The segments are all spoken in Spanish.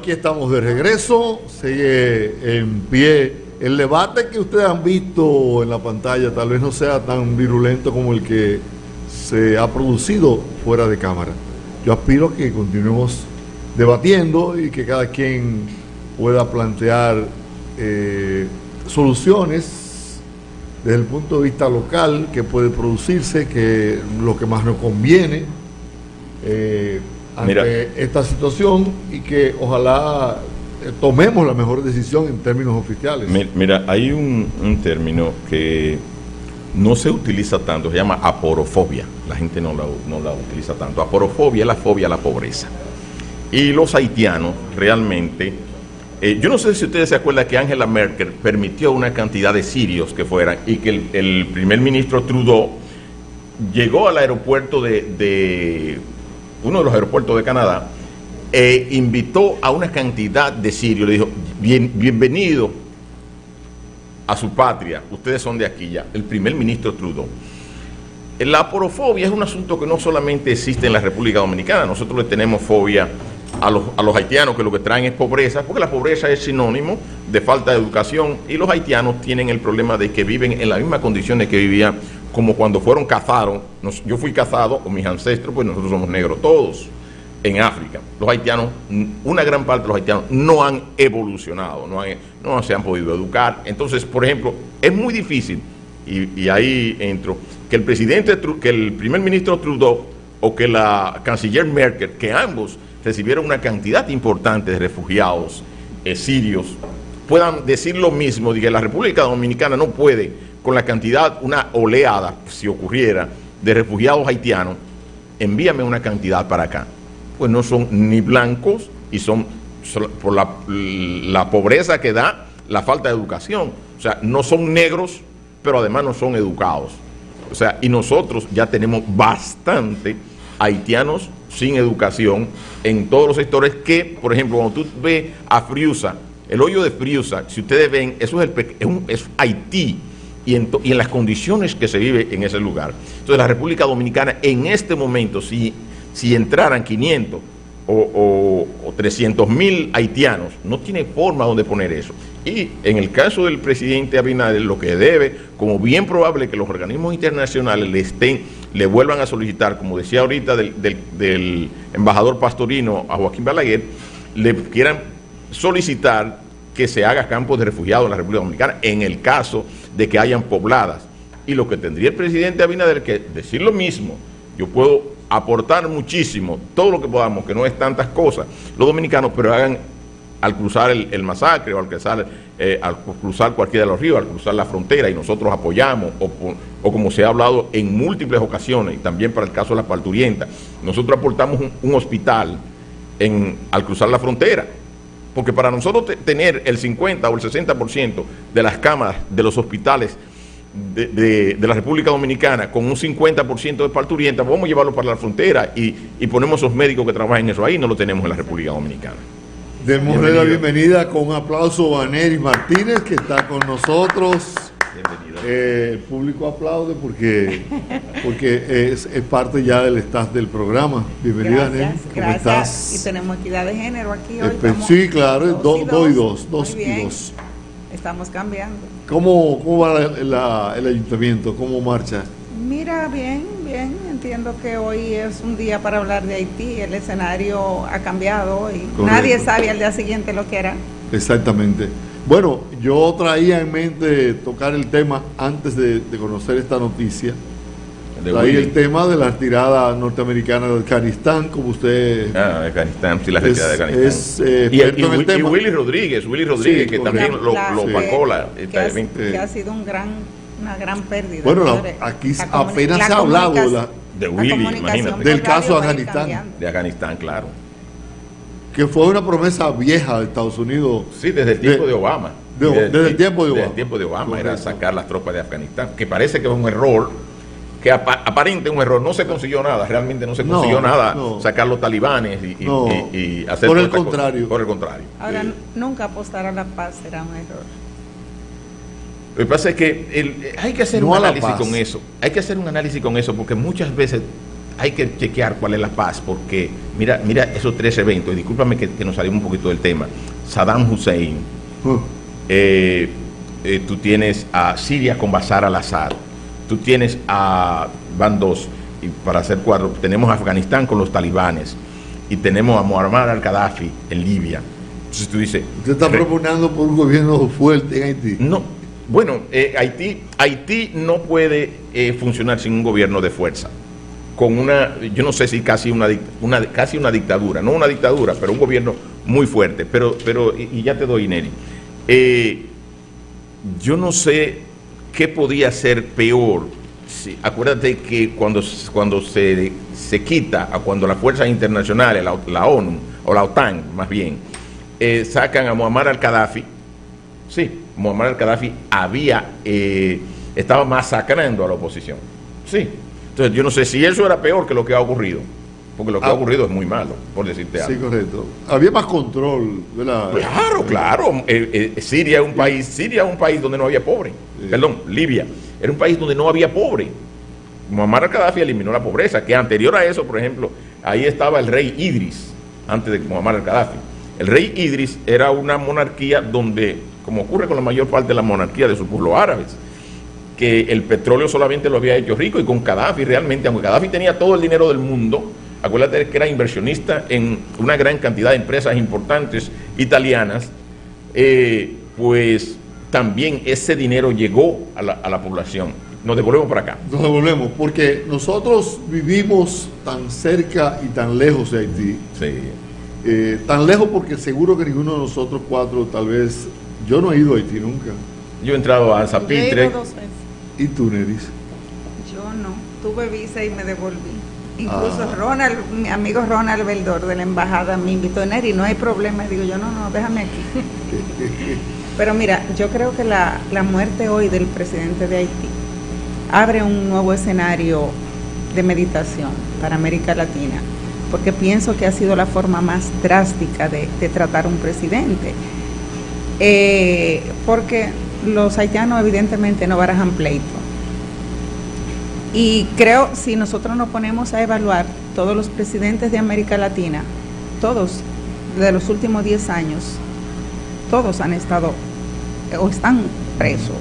aquí estamos de regreso. Sigue en pie el debate que ustedes han visto en la pantalla. Tal vez no sea tan virulento como el que se ha producido fuera de cámara. Yo aspiro a que continuemos debatiendo y que cada quien pueda plantear soluciones desde el punto de vista local que puede producirse, que lo que más nos conviene ante esta situación, y que ojalá tomemos la mejor decisión en términos oficiales. Mira, hay un término que no se utiliza tanto, se llama aporofobia. La gente no la utiliza tanto. Aporofobia es la fobia a la pobreza. Y los haitianos realmente, yo no sé si ustedes se acuerdan que Angela Merkel permitió una cantidad de sirios que fueran, y que el primer ministro Trudeau llegó al aeropuerto de uno de los aeropuertos de Canadá e invitó a una cantidad de sirios. Le dijo: bienvenido a su patria, ustedes son de aquí ya. El primer ministro Trudeau. La aporofobia es un asunto que no solamente existe en la República Dominicana. Nosotros le tenemos fobia a los haitianos, que lo que traen es pobreza, porque la pobreza es sinónimo de falta de educación, y los haitianos tienen el problema de que viven en las mismas condiciones que vivían como cuando fueron cazados. Yo fui cazado con mis ancestros, pues nosotros somos negros todos en África. Los haitianos, una gran parte de los haitianos no han evolucionado, no se han podido educar. Entonces, por ejemplo, es muy difícil, y ahí entro, que el primer ministro Trudeau o que la canciller Merkel, que ambos recibieron una cantidad importante de refugiados sirios, puedan decir lo mismo, de que la República Dominicana no puede, con la cantidad, una oleada, si ocurriera, de refugiados haitianos, envíame una cantidad para acá. Pues no son ni blancos, y son por la pobreza que da la falta de educación. O sea, no son negros, pero además no son educados. O sea, y nosotros ya tenemos bastante haitianos sin educación en todos los sectores, que, por ejemplo, cuando tú ves a Friusa, el hoyo de Friusa, si ustedes ven, eso es Haití, y en las condiciones que se vive en ese lugar. Entonces, la República Dominicana, en este momento, si entraran 500 o 300.000 haitianos, no tiene forma donde poner eso. Y en el caso del presidente Abinader, lo que debe, como bien probable que los organismos internacionales le vuelvan a solicitar, como decía ahorita del embajador Pastorino a Joaquín Balaguer, le quieran solicitar que se haga campos de refugiados en la República Dominicana en el caso de que hayan pobladas. Y lo que tendría el presidente Abinader que decir lo mismo: yo puedo aportar muchísimo, todo lo que podamos, que no es tantas cosas, los dominicanos, pero hagan, al cruzar el masacre, o al cruzar cualquiera de los ríos, al cruzar la frontera, y nosotros apoyamos, o como se ha hablado en múltiples ocasiones, y también para el caso de la parturienta, nosotros aportamos un hospital al cruzar la frontera, porque para nosotros tener el 50 o el 60% de las camas de los hospitales de la República Dominicana, con un 50% de parturienta, vamos a llevarlo para la frontera y ponemos esos médicos que trabajan en eso ahí. No lo tenemos en la República Dominicana. Démosle la bienvenida con un aplauso a Nery Martínez, que está con nosotros. El público aplaude porque es parte ya del staff del programa. Bienvenida, Nery. ¿Cómo estás? Y tenemos equidad de género aquí hoy. Sí, claro, dos y dos. Estamos cambiando. ¿Cómo va el ayuntamiento? ¿Cómo marcha? Mira, bien. Entiendo que hoy es un día para hablar de Haití. El escenario ha cambiado hoy. Correcto. Nadie sabe al día siguiente lo que era. Exactamente. Bueno, yo traía en mente tocar el tema antes de conocer esta noticia. Traía el tema de la retirada norteamericana de Afganistán, como usted... Afganistán, sí, la retirada de Afganistán. Es experto en el tema. Y Willy Rodríguez, sí, que también lo opacó que ha sido una gran pérdida. Bueno, aquí apenas se ha hablado de Willy, imagínate. Del caso de Afganistán. De Afganistán, claro. Que fue una promesa vieja de Estados Unidos. Sí, desde el tiempo de Obama. Desde el tiempo de Obama. Desde el tiempo de Obama era sacar las tropas de Afganistán, que parece que es un error, que aparente un error. No se consiguió nada, realmente no se consiguió nada, sacar los talibanes y hacer... Por el contrario. Por el contrario. Ahora, nunca apostar a la paz será un error. Lo que pasa es que hay que hacer un análisis con eso. Hay que hacer un análisis con eso, porque muchas veces hay que chequear cuál es la paz, porque mira esos 3 eventos, y discúlpame que nos salimos un poquito del tema. Saddam Hussein, tú tienes a Siria con Bashar al-Assad, tú tienes van 2, y para hacer 4, tenemos a Afganistán con los talibanes, y tenemos a Muammar al-Gaddafi en Libia. Entonces tú dices... ¿Usted está proponiendo por un gobierno fuerte en Haití? No, bueno, Haití no puede funcionar sin un gobierno de fuerza, con yo no sé si casi una dictadura, no una dictadura, pero un gobierno muy fuerte, pero y ya te doy, Neri. Yo no sé qué podía ser peor. Sí, acuérdate que cuando se quita, cuando las fuerzas internacionales, la ONU, o la OTAN más bien, sacan a Muammar al-Gaddafi, sí, Muammar al-Gaddafi estaba masacrando a la oposición, sí. Entonces yo no sé si eso era peor que lo que ha ocurrido, porque lo que ha ocurrido es muy malo, por decirte algo. Sí, correcto. Había más control, ¿verdad? Claro. Siria es un país donde no había pobre. Sí. Perdón, Libia era un país donde no había pobre. Muammar al-Gaddafi eliminó la pobreza, que anterior a eso, por ejemplo, ahí estaba el rey Idris, antes de Muammar al-Gaddafi. El rey Idris era una monarquía donde, como ocurre con la mayor parte de la monarquía de sus pueblos árabes, que el petróleo solamente lo había hecho rico, y con Gaddafi realmente, aunque Gaddafi tenía todo el dinero del mundo, acuérdate que era inversionista en una gran cantidad de empresas importantes italianas, pues también ese dinero llegó a la población. Nos devolvemos para acá. Nos devolvemos, porque nosotros vivimos tan cerca y tan lejos de Haití. Sí. Tan lejos porque seguro que ninguno de nosotros 4, tal vez, yo no he ido a Haití nunca. Yo he entrado a Zapitre. Yo he ido 2 veces. ¿Y tú, Neris? Yo no, tuve visa y me devolví. Incluso Ronald, mi amigo Ronald Beldor de la embajada me invitó, Neri, no hay problema. Digo yo, no, déjame aquí. Pero mira, yo creo que la muerte hoy del presidente de Haití abre un nuevo escenario de meditación para América Latina, porque pienso que ha sido la forma más drástica de tratar a un presidente. Porque los haitianos evidentemente no barajan pleito. Y creo, si nosotros nos ponemos a evaluar todos los presidentes de América Latina, todos, de los últimos 10 años, todos han estado o están presos.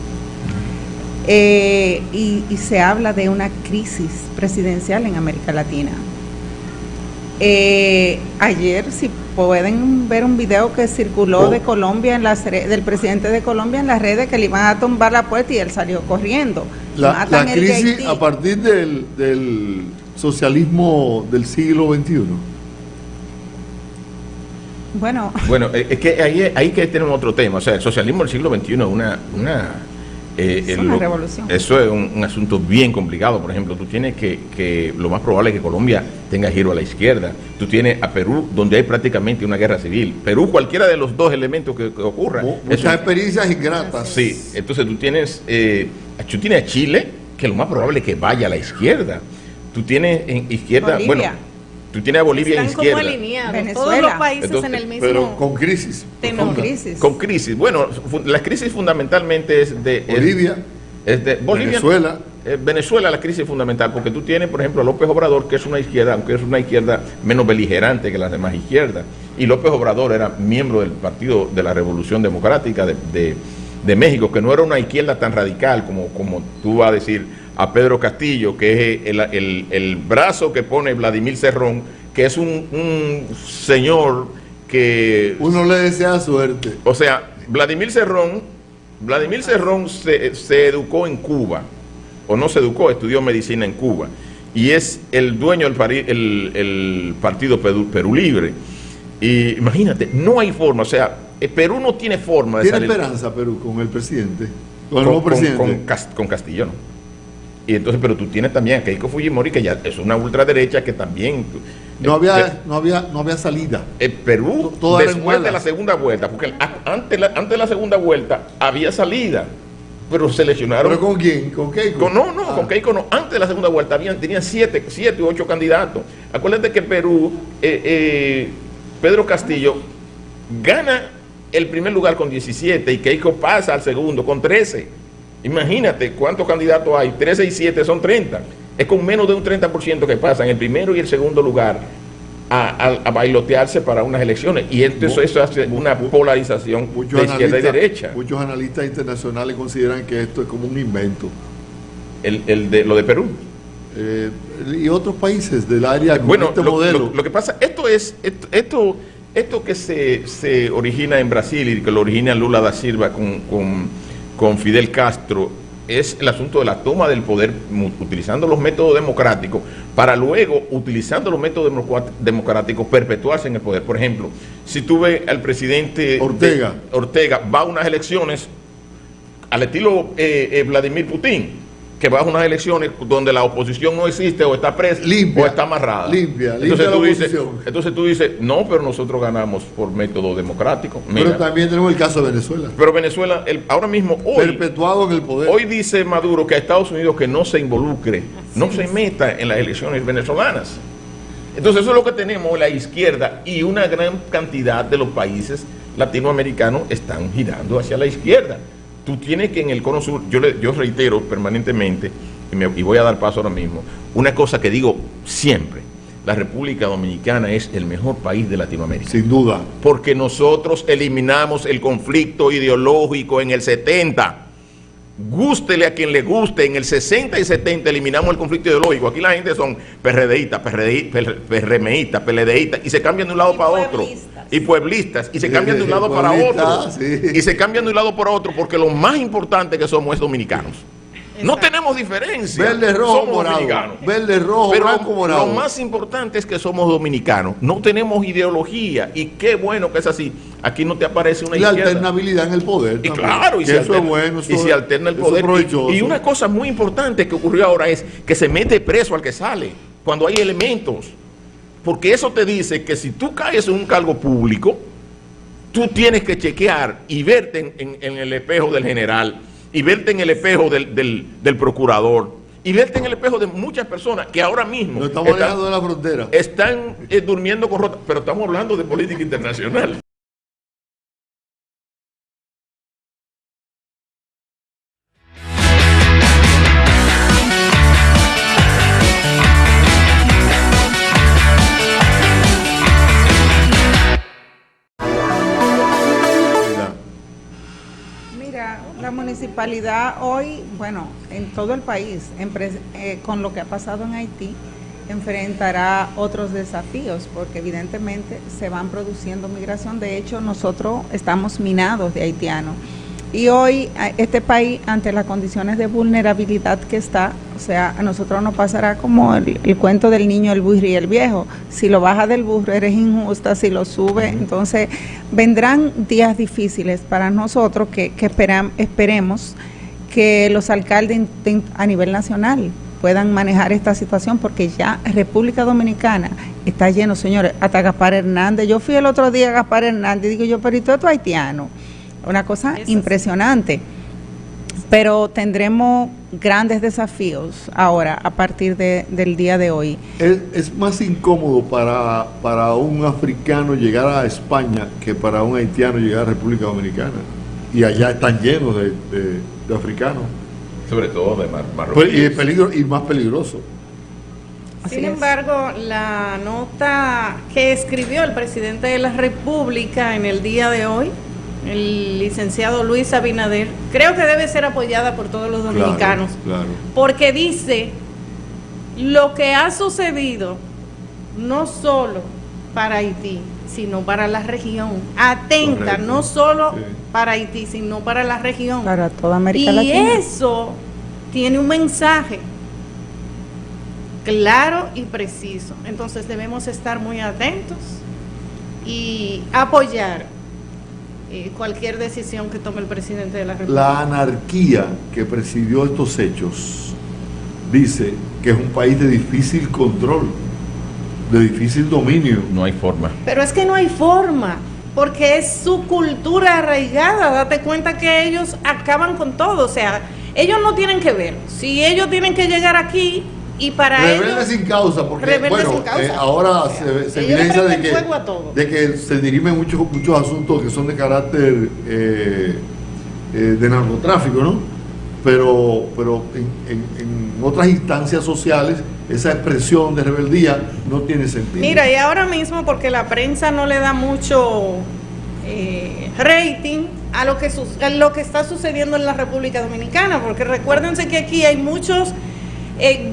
Y se habla de una crisis presidencial en América Latina. Ayer, si pueden ver un video que circuló de Colombia, del presidente de Colombia en las redes, que le iban a tumbar la puerta y él salió corriendo. La crisis a partir del socialismo del siglo XXI. Bueno, es que ahí que tenemos otro tema. O sea, el socialismo del siglo XXI es una revolución. Eso es un asunto bien complicado. Por ejemplo, tú tienes que lo más probable es que Colombia tenga giro a la izquierda. Tú tienes a Perú, donde hay prácticamente una guerra civil. Perú, cualquiera de los 2 elementos que ocurran. Muchas experiencias ingratas. Sí, entonces tú tienes a Chile, que lo más probable es que vaya a la izquierda. Tú tienes en izquierda, Bolivia. bueno, tú tienes a Bolivia en izquierda. Como alineados, Venezuela. todos los países Entonces, en el mismo Pero con crisis. con crisis. Con crisis. Bueno, la crisis fundamentalmente es de Bolivia. Es de Bolivia. Venezuela. Venezuela, la crisis fundamental, porque tú tienes, por ejemplo, a López Obrador, que es una izquierda, aunque es una izquierda menos beligerante que las demás izquierdas. Y López Obrador era miembro del Partido de la Revolución Democrática de México, que no era una izquierda tan radical como tú vas a decir a Pedro Castillo, que es el brazo que pone Vladimir Cerrón, que es un señor que... Uno le desea suerte. O sea, Vladimir Cerrón se educó en Cuba, o no se educó, estudió medicina en Cuba, y es el dueño del partido Perú Libre. Y imagínate, no hay forma, o sea, Perú no tiene forma de ¿Tiene salir. esperanza Perú con el presidente? ¿Con el nuevo presidente? Con Castillo, ¿no? Y entonces, pero tú tienes también a Keiko Fujimori, que ya es una ultraderecha que también... No había salida. Perú, después de la segunda vuelta, porque antes de la segunda vuelta había salida, pero se lesionaron. ¿Pero con quién? ¿Con Keiko? Con Keiko no. Antes de la segunda vuelta tenían 7 u 8 candidatos. Acuérdate que Perú, Pedro Castillo gana el primer lugar con 17 y Keiko pasa al segundo con 13. Imagínate cuántos candidatos hay, 13 y 7 son 30. Es con menos de un 30% que pasan el primero y el segundo lugar a bailotearse para unas elecciones. Y eso hace una polarización de izquierda y derecha. Muchos analistas internacionales consideran que esto es como un invento. Lo de Perú. Y otros países del área con bueno, este modelo. Lo que pasa, esto que se origina en Brasil y que lo origina Lula da Silva con Fidel Castro, es el asunto de la toma del poder utilizando los métodos democráticos para luego, utilizando los métodos democráticos, perpetuarse en el poder. Por ejemplo, si tú ves al presidente Ortega va a unas elecciones al estilo Vladimir Putin, que va a unas elecciones donde la oposición no existe o está presa o está amarrada. Entonces tú dices, no, pero nosotros ganamos por método democrático. Mira, pero también tenemos el caso de Venezuela. Pero Venezuela, ahora mismo, perpetuado en el poder. Hoy dice Maduro que a Estados Unidos que no se involucre, no se meta en las elecciones venezolanas. Entonces eso es lo que tenemos, la izquierda y una gran cantidad de los países latinoamericanos están girando hacia la izquierda. Tú tienes que en el Cono Sur, yo reitero permanentemente, y voy a dar paso ahora mismo, una cosa que digo siempre: la República Dominicana es el mejor país de Latinoamérica. Sin duda. Porque nosotros eliminamos el conflicto ideológico en el 70. Gústele a quien le guste, en el 60 y 70 eliminamos el conflicto ideológico. Aquí la gente son PRDistas, PRMistas, PLDistas, y se cambian de un lado para otro. Y pueblistas, y se cambian de un lado para otro. Sí. Y se cambian de un lado para otro porque lo más importante que somos es dominicanos. Exacto. No tenemos diferencia. Verde, rojo, somos morado. Dominicanos. Verde, rojo, pero blanco, morado. Lo más importante es que somos dominicanos. No tenemos ideología. Y qué bueno que es así. Aquí no te aparece una izquierda. La alternabilidad en el poder. Y claro, y eso es bueno. Y se alterna el poder. Y una cosa muy importante que ocurrió ahora es que se mete preso al que sale cuando hay elementos. Porque eso te dice que si tú caes en un cargo público, tú tienes que chequear y verte en el espejo del general, y verte en el espejo del procurador, y verte en el espejo de muchas personas que ahora mismo no estamos alejando de la frontera. Están durmiendo con rota, pero estamos hablando de política internacional. La municipalidad hoy, bueno, en todo el país, con lo que ha pasado en Haití, enfrentará otros desafíos, porque evidentemente se van produciendo migración. De hecho, nosotros estamos minados de haitianos. Y hoy, este país, ante las condiciones de vulnerabilidad que está, o sea, a nosotros nos pasará como el cuento del niño, el burro y el viejo. Si lo bajas del burro eres injusta, si lo subes, entonces vendrán días difíciles para nosotros que esperemos que los alcaldes a nivel nacional puedan manejar esta situación, porque ya República Dominicana está lleno, señores, hasta Gaspar Hernández. Yo fui el otro día a Gaspar Hernández y digo yo, pero ¿y todo esto haitiano? Una cosa impresionante, pero tendremos grandes desafíos ahora a partir del día de hoy. Es más incómodo para un africano llegar a España que para un haitiano llegar a República Dominicana, y allá están llenos de africanos, sobre todo de marroquíes. Y más peligroso. Sin embargo, la nota que escribió el presidente de la República en el día de hoy, el licenciado Luis Abinader, creo que debe ser apoyada por todos los dominicanos, claro. Porque dice lo que ha sucedido no solo para Haití, sino para la región, atenta. Correcto. No solo para Haití, sino para la región, para toda América Latina. Y eso tiene un mensaje claro y preciso. Entonces debemos estar muy atentos y apoyar cualquier decisión que tome el presidente de la República. La anarquía que presidió estos hechos dice que es un país de difícil control, de difícil dominio. No hay forma. Pero es que no hay forma, porque es su cultura arraigada. Date cuenta que ellos acaban con todo. O sea, ellos no tienen que ver. Si ellos tienen que llegar aquí y para rebelde ellos... sin causa, porque bueno, sin causa. Ahora se evidencia de que se dirimen muchos asuntos que son de carácter de narcotráfico, ¿no? pero en otras instancias sociales esa expresión de rebeldía no tiene sentido. Mira, y ahora mismo, porque la prensa no le da mucho rating a lo que está sucediendo en la República Dominicana, porque recuérdense que aquí hay muchos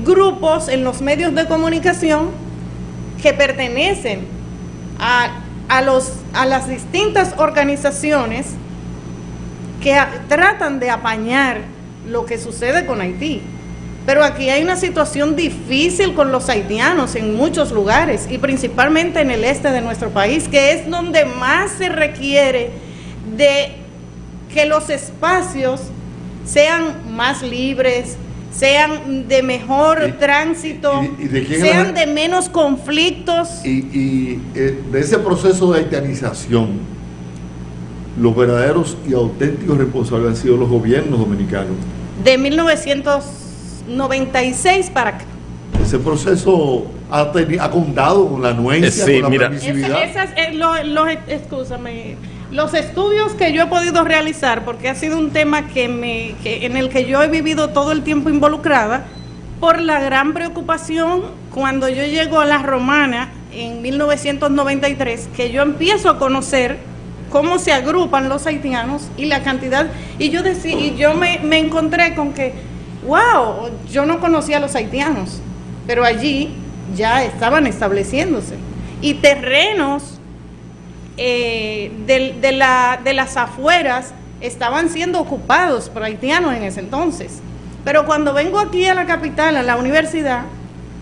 grupos en los medios de comunicación que pertenecen a las distintas organizaciones que tratan de apañar lo que sucede con Haití. Pero aquí hay una situación difícil con los haitianos en muchos lugares, y principalmente en el este de nuestro país, que es donde más se requiere de que los espacios sean más libres, sean de mejor tránsito, sean de menos conflictos. Y de ese proceso de haitianización, los verdaderos y auténticos responsables han sido los gobiernos dominicanos. De 1996 para acá. Ese proceso ha contado con la anuencia, sí, con la mira, permisividad. Escúchame, los estudios que yo he podido realizar, porque ha sido un tema en el que yo he vivido todo el tiempo involucrada, por la gran preocupación cuando yo llego a La Romana en 1993, que yo empiezo a conocer cómo se agrupan los haitianos y la cantidad, y yo me encontré con que, wow, yo no conocía a los haitianos, pero allí ya estaban estableciéndose, y terrenos de las afueras estaban siendo ocupados por haitianos en ese entonces. Pero cuando vengo aquí a la capital, a la universidad,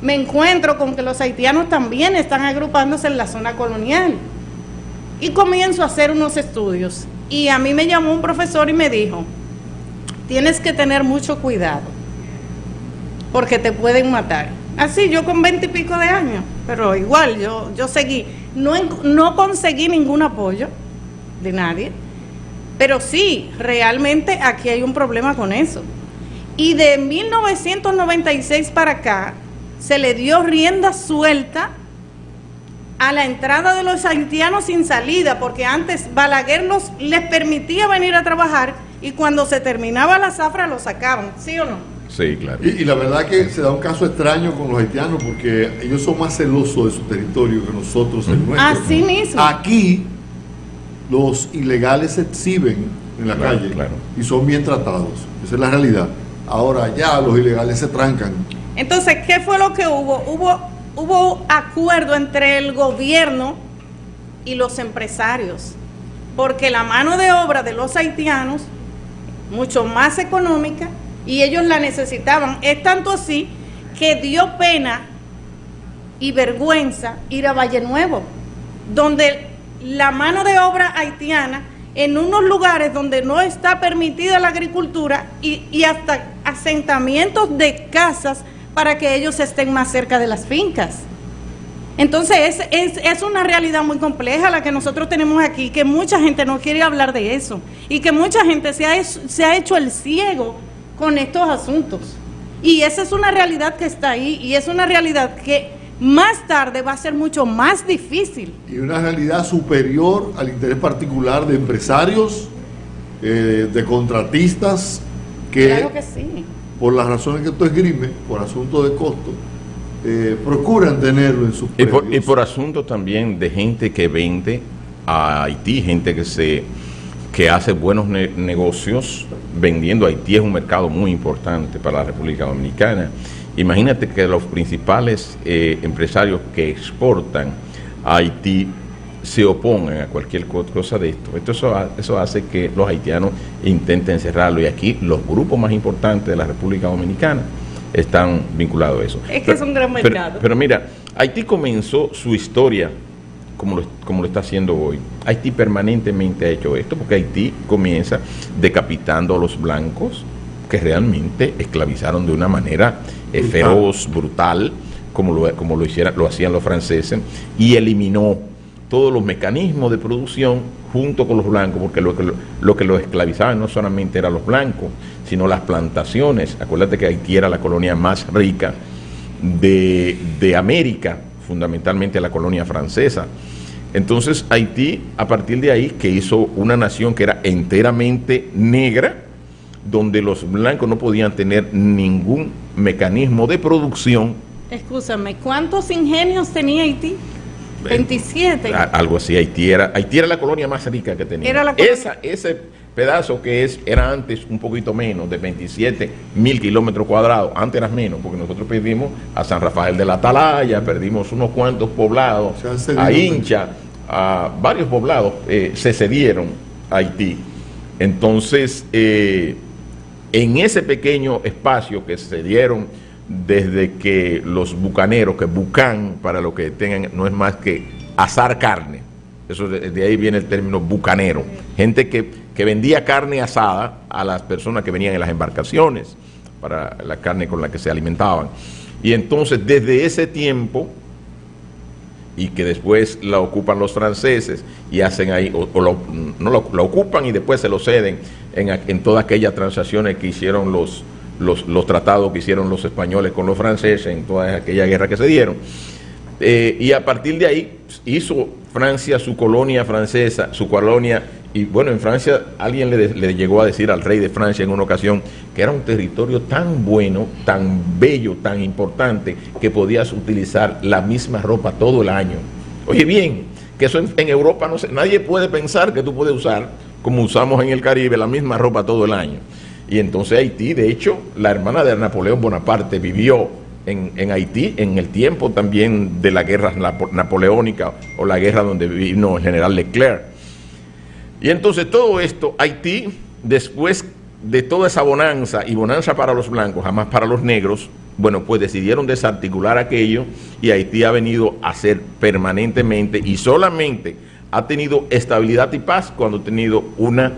me encuentro con que los haitianos también están agrupándose en la zona colonial. Y comienzo a hacer unos estudios. Y a mí me llamó un profesor y me dijo, tienes que tener mucho cuidado, porque te pueden matar. Así, yo con 20 y pico de años, pero igual yo seguí. No conseguí ningún apoyo de nadie, pero sí, realmente aquí hay un problema con eso. Y de 1996 para acá, se le dio rienda suelta a la entrada de los haitianos sin salida, porque antes Balaguer les permitía venir a trabajar, y cuando se terminaba la zafra los sacaban, ¿sí o no? Sí, claro. Y la verdad que se da un caso extraño con los haitianos, porque ellos son más celosos de su territorio que nosotros en nuestro. Así mismo. Aquí los ilegales se exhiben en la calle, y son bien tratados. Esa es la realidad. Ahora allá los ilegales se trancan. Entonces, ¿qué fue lo que hubo? Hubo acuerdo entre el gobierno y los empresarios, porque la mano de obra de los haitianos, mucho más económica, y ellos la necesitaban. Es tanto así que dio pena y vergüenza ir a Valle Nuevo, donde la mano de obra haitiana, en unos lugares donde no está permitida la agricultura, y hasta asentamientos de casas para que ellos estén más cerca de las fincas. Entonces es una realidad muy compleja la que nosotros tenemos aquí, que mucha gente no quiere hablar de eso, y que mucha gente se ha hecho el ciego con estos asuntos. Y esa es una realidad que está ahí, y es una realidad que más tarde va a ser mucho más difícil. Y una realidad superior al interés particular de empresarios, de contratistas, que, claro que sí, por las razones que tú esgrimes, por asunto de costo, procuran tenerlo en sus predios. Y por asunto también de gente que vende a Haití, gente que hace buenos negocios vendiendo. Haití es un mercado muy importante para la República Dominicana. Imagínate que los principales empresarios que exportan a Haití se opongan a cualquier cosa de esto. Eso hace que los haitianos intenten cerrarlo, y aquí los grupos más importantes de la República Dominicana están vinculados a eso. Es que es un gran mercado. Pero mira, Haití comenzó su historia como lo está haciendo hoy. Haití permanentemente ha hecho esto, porque Haití comienza decapitando a los blancos, que realmente esclavizaron de una manera feroz, brutal, como lo hacían los franceses, y eliminó todos los mecanismos de producción junto con los blancos, porque lo que los esclavizaban no solamente eran los blancos, sino las plantaciones. Acuérdate que Haití era la colonia más rica de América, fundamentalmente la colonia francesa. Entonces Haití, a partir de ahí, que hizo una nación que era enteramente negra, donde los blancos no podían tener ningún mecanismo de producción. Escúchame, ¿cuántos ingenios tenía Haití? 27. Algo así. Haití era la colonia más rica que tenía. Era la ese pedazo era antes un poquito menos, de 27.000 kilómetros cuadrados. Antes era menos, porque nosotros perdimos a San Rafael de la Atalaya, perdimos unos cuantos poblados, a Hincha, a varios poblados se cedieron a Haití. Entonces, en ese pequeñño espacio que se dieron desde que los bucaneros, que bucan, para lo que tengan, no es más que asar carne. Eso de ahí viene el término bucanero. Gente que vendía carne asada a las personas que venían en las embarcaciones para la carne con la que se alimentaban. Y entonces, desde ese tiempo, y que después la ocupan los franceses y hacen ahí, la ocupan y después se lo ceden en todas aquellas transacciones que hicieron los tratados que hicieron los españoles con los franceses, en toda aquella guerra que se dieron. Y a partir de ahí hizo Francia su colonia francesa, su colonia, y bueno, en Francia alguien le llegó a decir al rey de Francia en una ocasión que era un territorio tan bueno, tan bello, tan importante, que podías utilizar la misma ropa todo el año. Oye bien, que eso en Europa no sé, nadie puede pensar que tú puedes usar, como usamos en el Caribe, la misma ropa todo el año. Y entonces Haití, de hecho, la hermana de Napoleón Bonaparte vivió en Haití en el tiempo también de la guerra napoleónica, o la guerra donde vino el general Leclerc. Y entonces todo esto, Haití, después de toda esa bonanza, y bonanza para los blancos, jamás para los negros, bueno, pues decidieron desarticular aquello, y Haití ha venido a ser permanentemente, y solamente ha tenido estabilidad y paz cuando ha tenido una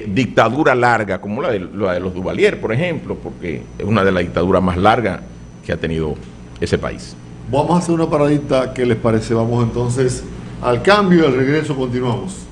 dictadura larga, como la de los Duvalier, por ejemplo, porque es una de las dictaduras más largas que ha tenido ese país. Vamos a hacer una paradita, ¿qué les parece? Vamos entonces al cambio y al regreso continuamos.